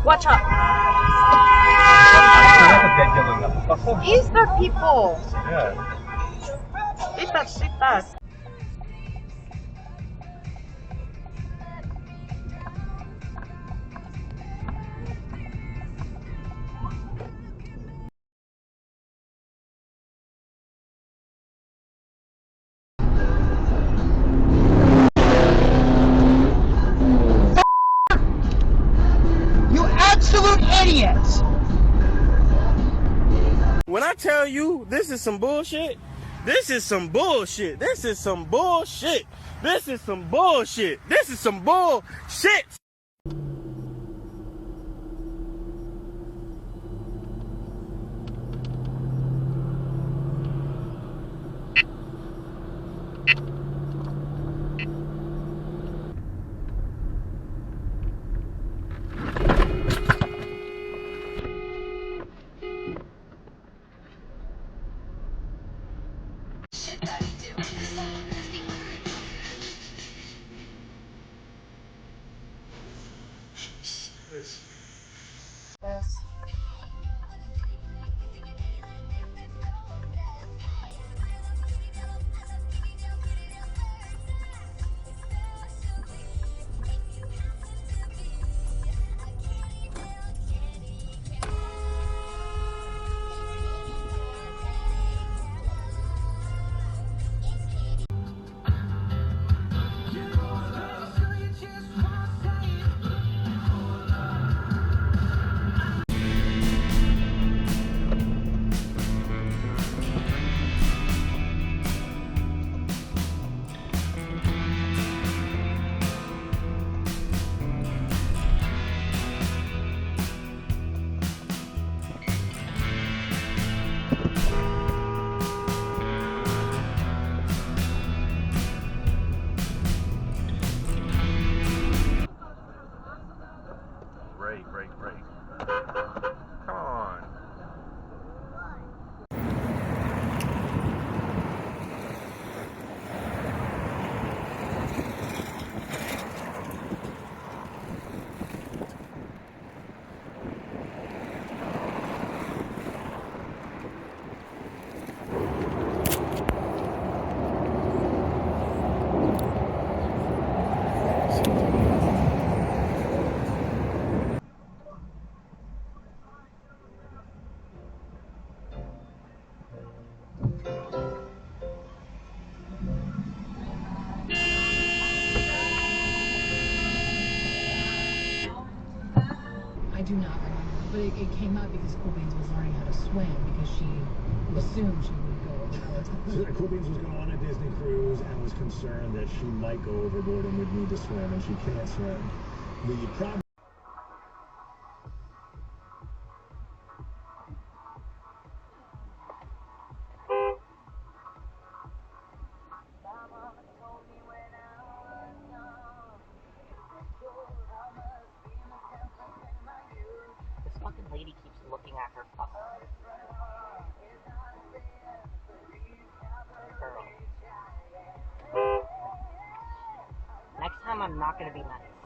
Watch out. Easter people. Yeah. Titas. You absolute idiots! When I tell you this is some bullshit, this is some bullshit. This is some bullshit. This is some bullshit. This is some bullshit. Break. Come on. I do not remember, but it came up because Cool Beans was learning how to swim because she assumed she would go overboard. Cool Beans was going on a Disney cruise and was concerned that she might go overboard and would need to swim, and she can't swim. The problem. This fucking lady keeps looking at her phone. Girl. Next time I'm not gonna be nice.